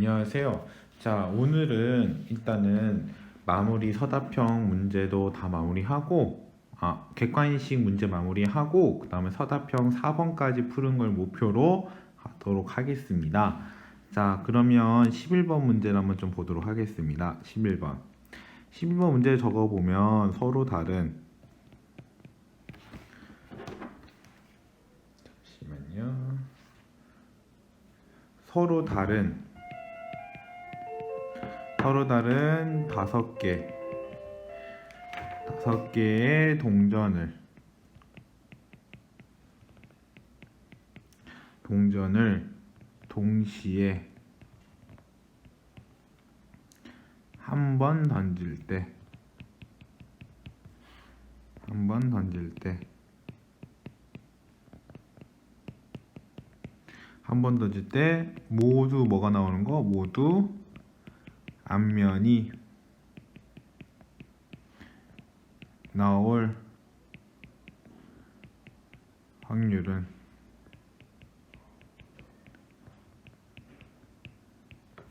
안녕하세요. 자, 오늘은 일단은 마무리 서답형 문제도 다 마무리하고, 객관식 문제 마무리하고, 그 다음에 서답형 4번까지 푸는 걸 목표로 하도록 하겠습니다. 자, 그러면 11번 문제를 한번 좀 보도록 하겠습니다. 11번. 11번 문제 적어보면 서로 다른, 잠시만요. 서로 다른 다섯 개의 동전을 동시에 한 번 던질 때 모두 뭐가 나오는 거? 모두 앞면이 나올 확률은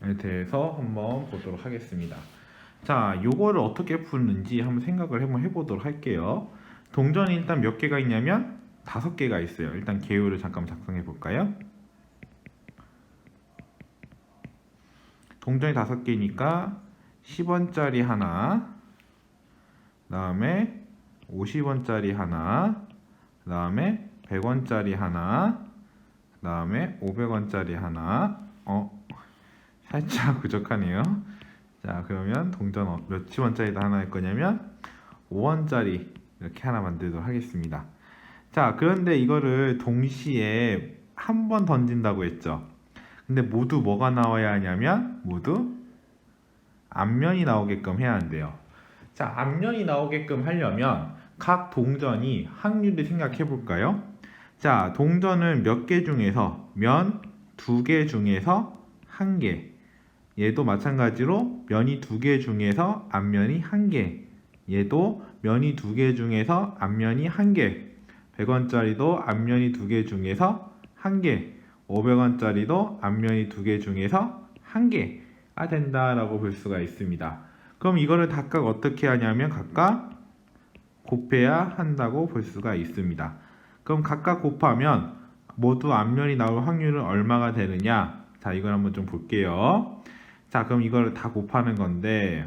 에 대해서 한번 보도록 하겠습니다. 자, 요거를 어떻게 푸는지 한번 생각을 한번 해보도록 할게요. 동전이 일단 몇 개가 있냐면 5개가 있어요. 일단 개요를 잠깐 작성해 볼까요? 동전이 5개니까 10원짜리 하나, 그 다음에 50원짜리 하나, 그 다음에 100원짜리 하나, 그 다음에 500원짜리 하나. 살짝 부족하네요. 자, 그러면 동전 몇 원짜리 하나 할 거냐면 5원짜리 이렇게 하나 만들도록 하겠습니다. 자, 그런데 이거를 동시에 한 번 던진다고 했죠. 근데 모두 뭐가 나와야 하냐면 모두 앞면이 나오게끔 해야 한대요. 자, 앞면이 나오게끔 하려면 각 동전이 확률을 생각해 볼까요? 자, 동전은 몇 개 중에서 면 2개 중에서 1개. 얘도 마찬가지로 면이 2개 중에서 앞면이 1개. 얘도 면이 2개 중에서 앞면이 1개. 100원짜리도 앞면이 2개 중에서 1개. 500원짜리도 앞면이 2개 중에서 1개가 된다라고 볼 수가 있습니다. 그럼 이거를 각각 어떻게 하냐면 각각 곱해야 한다고 볼 수가 있습니다. 그럼 각각 곱하면 모두 앞면이 나올 확률은 얼마가 되느냐? 자, 이걸 한번 좀 볼게요. 자, 그럼 이거를 다 곱하는 건데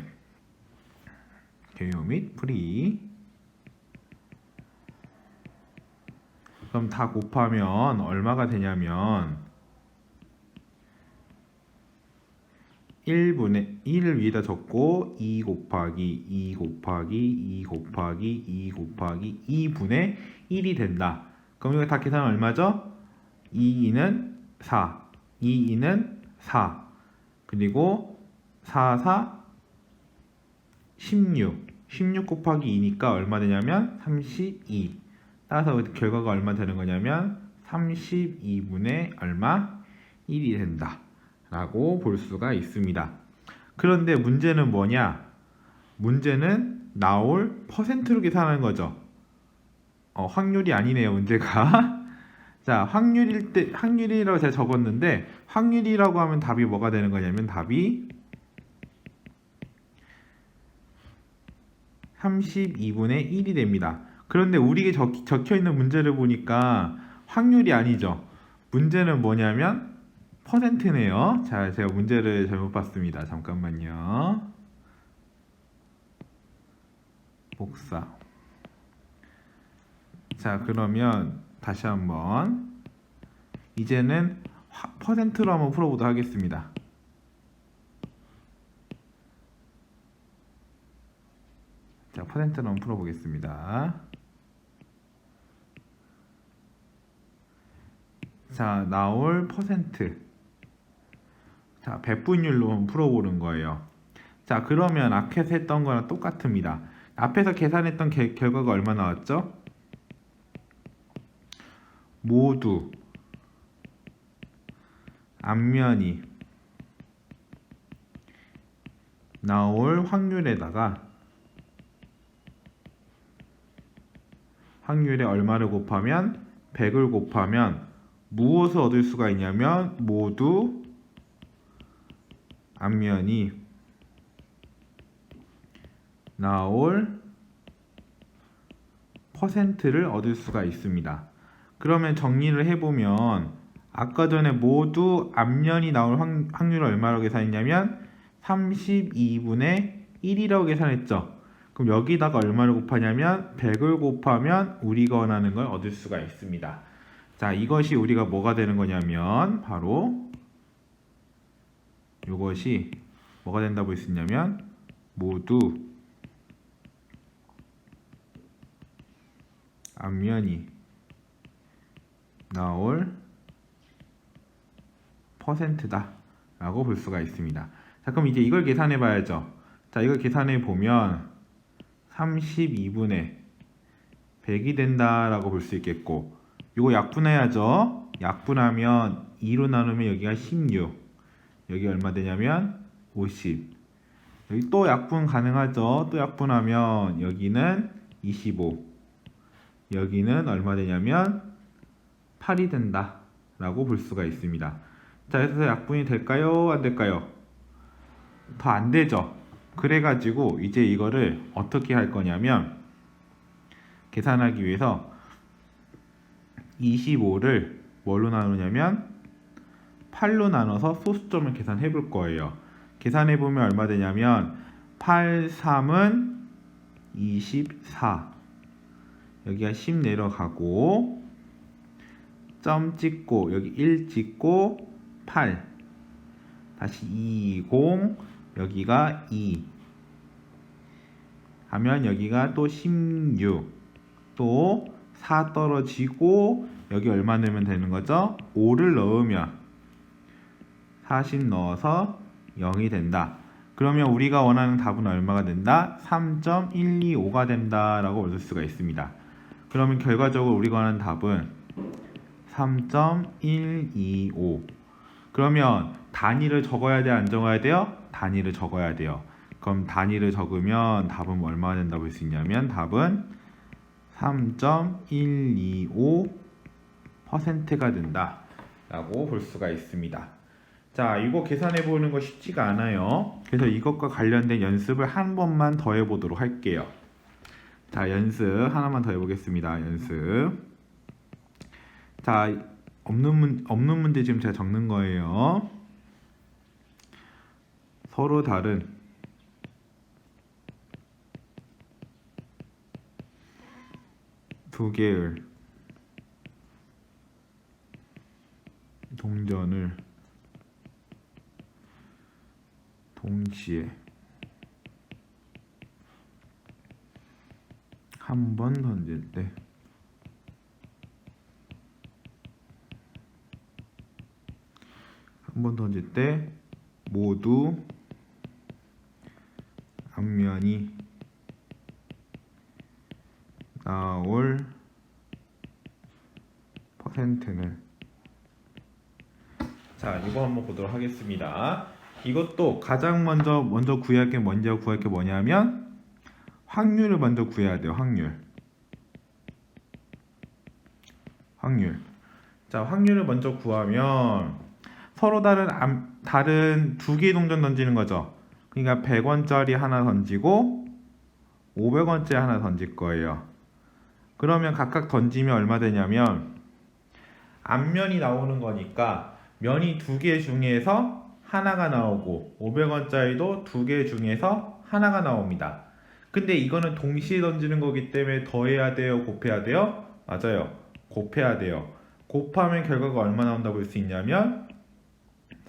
개요 및 풀이. 그럼 다 곱하면 얼마가 되냐면 1을 위에다 적고 2 곱하기 2 곱하기 2 곱하기 2 곱하기 2분의 1이 된다. 그럼 이거 다 계산하면 얼마죠? 2는 4, 2는 4, 그리고 4, 4, 16 곱하기 2니까 얼마 되냐면 32. 따라서 결과가 얼마 되는 거냐면 32분의 얼마? 1이 된다 라고 볼 수가 있습니다. 그런데 문제는 뭐냐? 문제는 나올 퍼센트로 계산하는 거죠. 확률이 아니네요, 문제가. 자, 확률이라고 제가 적었는데, 확률이라고 하면 답이 뭐가 되는 거냐면, 답이 32분의 1이 됩니다. 그런데 우리에게 적혀 있는 문제를 보니까 확률이 아니죠. 문제는 뭐냐면, 퍼센트네요. 자, 제가 문제를 잘못 봤습니다. 잠깐만요. 복사. 자, 그러면 다시 한번 이제는 퍼센트로 한번 풀어보도록 하겠습니다. 자, 퍼센트로 한번 풀어보겠습니다. 자, 나올 퍼센트. 자, 배분율로 한번 풀어보는 거예요. 자, 그러면 앞에서 했던 거랑 똑같습니다. 앞에서 계산했던 결과가 얼마 나왔죠? 모두 앞면이 나올 확률에다가 확률에 얼마를 곱하면 100을 곱하면 무엇을 얻을 수가 있냐면 모두 앞면이 나올 퍼센트를 얻을 수가 있습니다. 그러면 정리를 해보면 아까 전에 모두 앞면이 나올 확률을 얼마라고 계산했냐면 32분의 1이라고 계산했죠. 그럼 여기다가 얼마를 곱하냐면 100을 곱하면 우리가 원하는 걸 얻을 수가 있습니다. 자, 이것이 우리가 뭐가 되는 거냐면 바로 이것이 뭐가 된다고 했었냐면 모두 앞면이 나올 퍼센트다 라고 볼 수가 있습니다. 자, 그럼 이제 이걸 계산해 봐야죠. 자, 이걸 계산해 보면 32분의 100이 된다 라고 볼 수 있겠고, 이거 약분해야죠. 약분하면 2로 나누면 여기가 16, 여기 얼마 되냐면 50. 여기 또 약분 가능하죠. 또 약분하면 여기는 25, 여기는 얼마 되냐면 8이 된다 라고 볼 수가 있습니다. 자, 그래서 약분이 될까요? 안 될까요? 더 안 되죠. 그래가지고 이제 이거를 어떻게 할 거냐면 계산하기 위해서 25를 뭘로 나누냐면 8로 나눠서 소수점을 계산해 볼 거예요. 계산해 보면 얼마 되냐면 8, 3은 24, 여기가 10 내려가고 점 찍고 여기 1 찍고 8, 다시 20, 여기가 2 하면 여기가 또 16, 또 4 떨어지고 여기 얼마 넣으면 되는 거죠? 5를 넣으면 40 넣어서 0이 된다. 그러면 우리가 원하는 답은 얼마가 된다? 3.125가 된다 라고 얻을 수가 있습니다. 그러면 결과적으로 우리가 원하는 답은 3.125. 그러면 단위를 적어야 돼, 안 적어야 돼요? 단위를 적어야 돼요. 그럼 단위를 적으면 답은 얼마가 된다고 볼 수 있냐면 답은 3.125%가 된다 라고 볼 수가 있습니다. 자, 이거 계산해 보는 거 쉽지가 않아요. 그래서 이것과 관련된 연습을 한 번만 더 해보도록 할게요. 자, 연습 하나만 더 해보겠습니다. 연습. 자, 없는 문제 지금 제가 적는 거예요. 서로 다른 두 개의 동전을 동시에 한 번 던질 때 모두 앞면이 나올 퍼센트는, 자, 이거 한번 보도록 하겠습니다. 이것도 가장 먼저 구해야 할 게 뭐냐면 확률을 먼저 구해야 돼요. 확률. 자, 확률을 먼저 구하면 서로 다른 두 개의 동전 던지는 거죠. 그러니까 100원짜리 하나 던지고 500원짜리 하나 던질 거예요. 그러면 각각 던지면 얼마 되냐면 앞면이 나오는 거니까 면이 두 개 중에서 하나가 나오고 500원짜리도 두 개 중에서 하나가 나옵니다. 근데 이거는 동시에 던지는 거기 때문에 더해야 돼요? 곱해야 돼요? 맞아요. 곱해야 돼요. 곱하면 결과가 얼마 나온다고 볼 수 있냐면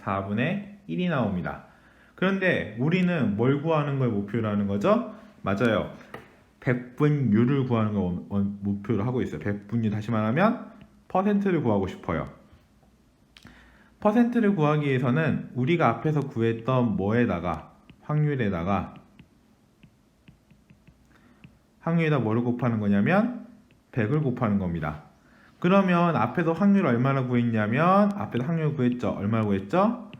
4분의 1이 나옵니다. 그런데 우리는 뭘 구하는 걸 목표로 하는 거죠? 맞아요. 백분율을 구하는 걸 목표로 하고 있어요. 백분율, 다시 말하면 퍼센트를 구하고 싶어요. 퍼센트를 구하기 위해서는 우리가 앞에서 구했던 확률에다 뭐를 곱하는 거냐면 100을 곱하는 겁니다. 그러면 앞에서 확률 얼마나 구했냐면 앞에서 확률 구했죠. 얼마나 구했죠?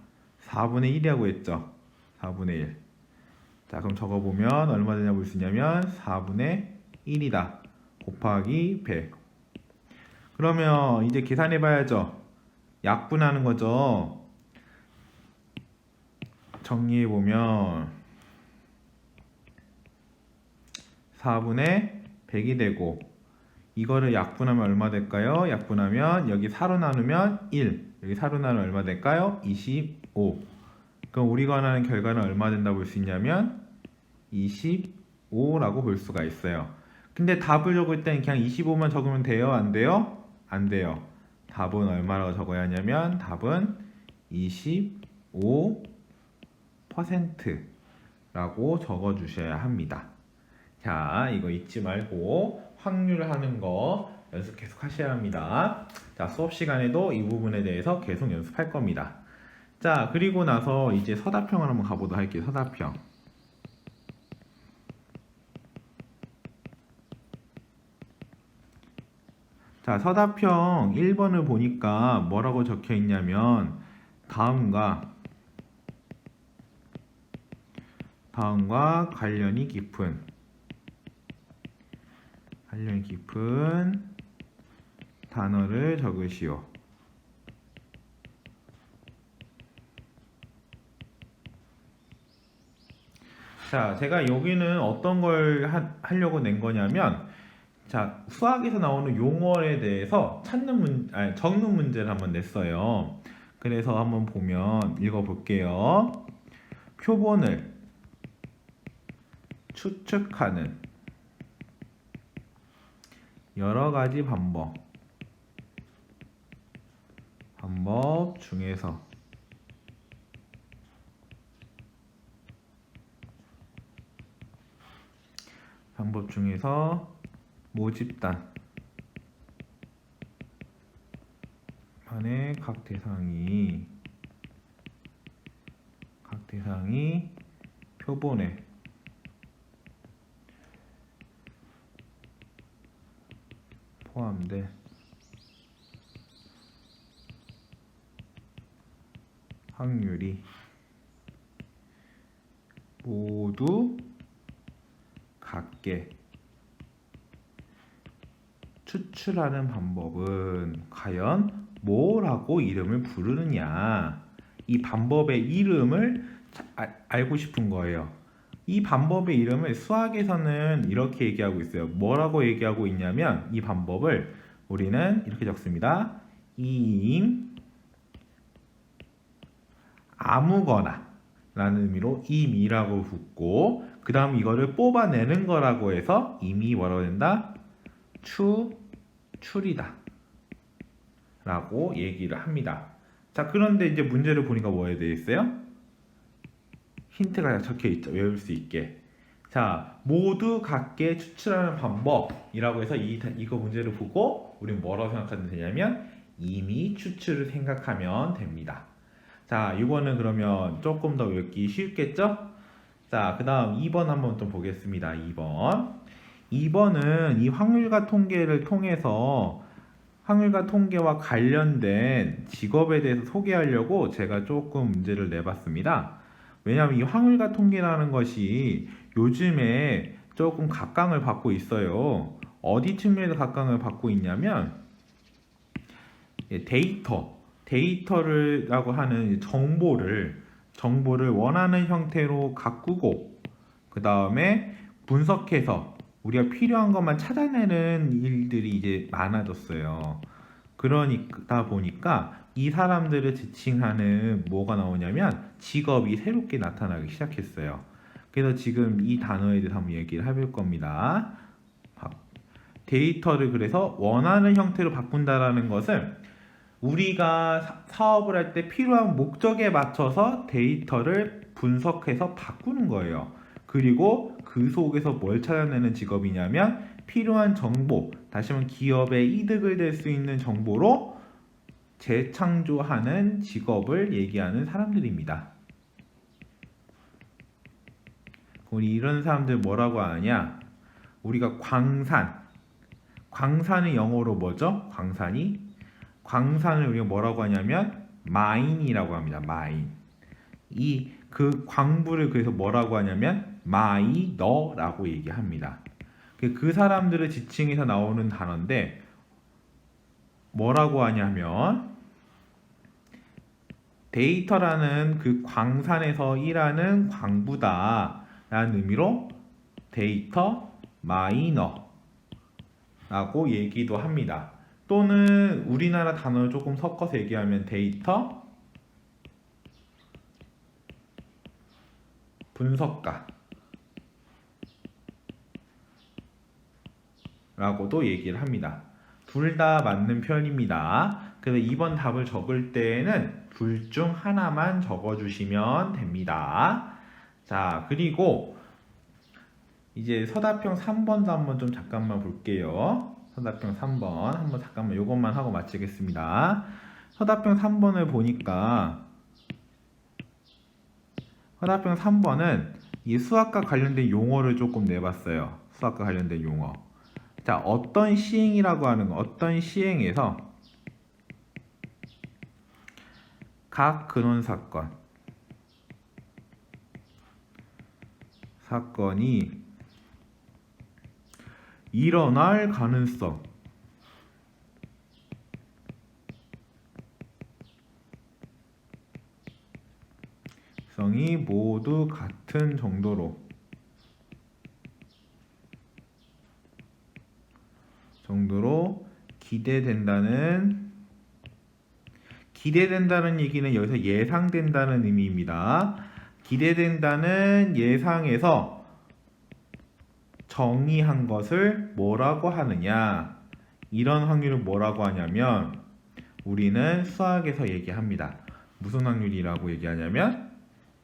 4분의 1이라고 했죠. 4분의 1. 자, 그럼 적어보면 얼마 되냐 볼 수 있냐면 4분의 1이다 곱하기 100. 그러면 이제 계산해 봐야죠. 약분하는 거죠. 정리해보면 4분의 100이 되고 이거를 약분하면 얼마 될까요? 약분하면 여기 4로 나누면 1, 여기 4로 나누면 얼마 될까요? 25. 그럼 우리가 원하는 결과는 얼마 된다 볼 수 있냐면 25라고 볼 수가 있어요. 근데 답을 적을 땐 그냥 25만 적으면 돼요? 안 돼요? 안 돼요. 답은 얼마라고 적어야 하냐면 답은 25%라고 적어 주셔야 합니다. 자, 이거 잊지 말고 확률 하는 거 연습 계속 하셔야 합니다. 자, 수업 시간에도 이 부분에 대해서 계속 연습할 겁니다. 자, 그리고 나서 이제 서답형을 한번 가보도록 할게요. 서답형. 자, 서답형 1번을 보니까 뭐라고 적혀 있냐면 다음과 관련이 깊은 단어를 적으시오. 자, 제가 여기는 어떤 걸 하려고 낸 거냐면, 자, 수학에서 나오는 용어에 대해서 적는 문제를 한번 냈어요. 그래서 한번 보면 읽어볼게요. 표본을 추측하는 여러 가지 방법 중에서 모집단 안에 각 대상이 표본에 포함된 확률이 모두 같게 추출하는 방법은 과연 뭐라고 이름을 부르느냐, 이 방법의 이름을 알고 싶은 거예요. 이 방법의 이름을 수학에서는 이렇게 얘기하고 있어요. 뭐라고 얘기하고 있냐면 이 방법을 우리는 이렇게 적습니다. 아무거나 라는 의미로 임이라고 붙고, 그 다음 이거를 뽑아내는 거라고 해서 임이 뭐라고 된다? 추출이다 라고 얘기를 합니다. 자, 그런데 이제 문제를 보니까 뭐에 되어 있어요? 힌트가 적혀 있죠. 외울 수 있게. 자, 모두 같게 추출하는 방법이라고 해서 이거 문제를 보고 우리는 뭐라고 생각하면 되냐면 임의 추출을 생각하면 됩니다. 자, 이거는 그러면 조금 더 외우기 쉽겠죠? 자, 그 다음 2번 한번 좀 보겠습니다. 2번은 이 확률과 통계를 통해서 확률과 통계와 관련된 직업에 대해서 소개하려고 제가 조금 문제를 내봤습니다. 왜냐하면 이 확률과 통계라는 것이 요즘에 조금 각광을 받고 있어요. 어디 측면에서 각광을 받고 있냐면 데이터라고 하는 정보를 원하는 형태로 가꾸고 그 다음에 분석해서 우리가 필요한 것만 찾아내는 일들이 이제 많아졌어요. 그러다 보니까 이 사람들을 지칭하는 뭐가 나오냐면 직업이 새롭게 나타나기 시작했어요. 그래서 지금 이 단어에 대해서 한번 얘기를 해볼 겁니다. 데이터를 그래서 원하는 형태로 바꾼다라는 것은 우리가 사업을 할 때 필요한 목적에 맞춰서 데이터를 분석해서 바꾸는 거예요. 그리고 그 속에서 뭘 찾아내는 직업이냐면 필요한 정보, 다시 말하면 기업의 이득을 낼 수 있는 정보로 재창조하는 직업을 얘기하는 사람들입니다. 우리 이런 사람들 뭐라고 하냐? 우리가 광산의 영어로 뭐죠? 광산을 우리가 뭐라고 하냐면 마인이라고 합니다. 마인. 그 광부를 그래서 뭐라고 하냐면 마이너라고 얘기합니다. 그 사람들을 지칭해서 나오는 단어인데 뭐라고 하냐면 데이터라는 그 광산에서 일하는 광부다 라는 의미로 데이터 마이너 라고 얘기도 합니다. 또는 우리나라 단어를 조금 섞어서 얘기하면 데이터 분석가 라고도 얘기를 합니다. 둘 다 맞는 표현입니다. 그래서 2번 답을 적을 때는 둘 중 하나만 적어주시면 됩니다. 자, 그리고 이제 서답형 3번도 한번 좀 잠깐만 볼게요. 서답형 3번 한번 잠깐만 요것만 하고 마치겠습니다. 서답형 3번을 보니까 서답형 3번은 이 수학과 관련된 용어를 조금 내봤어요. 수학과 관련된 용어. 자, 어떤 시행이라고 하는 거, 어떤 시행에서 각 근원 사건이 일어날 가능성이 모두 같은 정도로 기대된다는 얘기는 여기서 예상된다는 의미입니다. 기대된다는 예상에서 정의한 것을 뭐라고 하느냐? 이런 확률을 뭐라고 하냐면 우리는 수학에서 얘기합니다. 무슨 확률이라고 얘기하냐면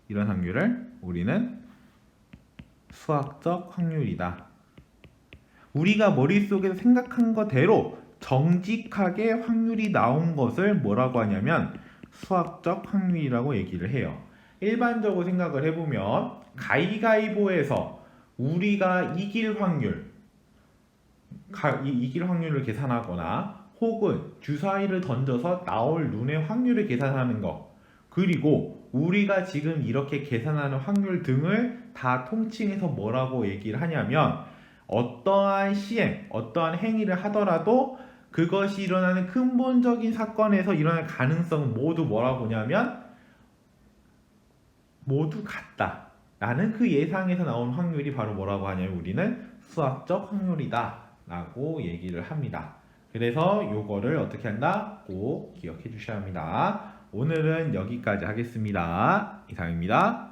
이런 확률을 우리는 수학적 확률이다. 우리가 머릿속에서 생각한 거대로 정직하게 확률이 나온 것을 뭐라고 하냐면 수학적 확률이라고 얘기를 해요. 일반적으로 생각을 해보면 가위가위보에서 우리가 이길 확률을 계산하거나 혹은 주사위를 던져서 나올 눈의 확률을 계산하는 것, 그리고 우리가 지금 이렇게 계산하는 확률 등을 다 통칭해서 뭐라고 얘기를 하냐면 어떠한 시행, 어떠한 행위를 하더라도 그것이 일어나는 근본적인 사건에서 일어날 가능성은 모두 뭐라고 하냐면 모두 같다 라는 그 예상에서 나온 확률이 바로 뭐라고 하냐면 우리는 수학적 확률이다 라고 얘기를 합니다. 그래서 요거를 어떻게 한다? 꼭 기억해 주셔야 합니다. 오늘은 여기까지 하겠습니다. 이상입니다.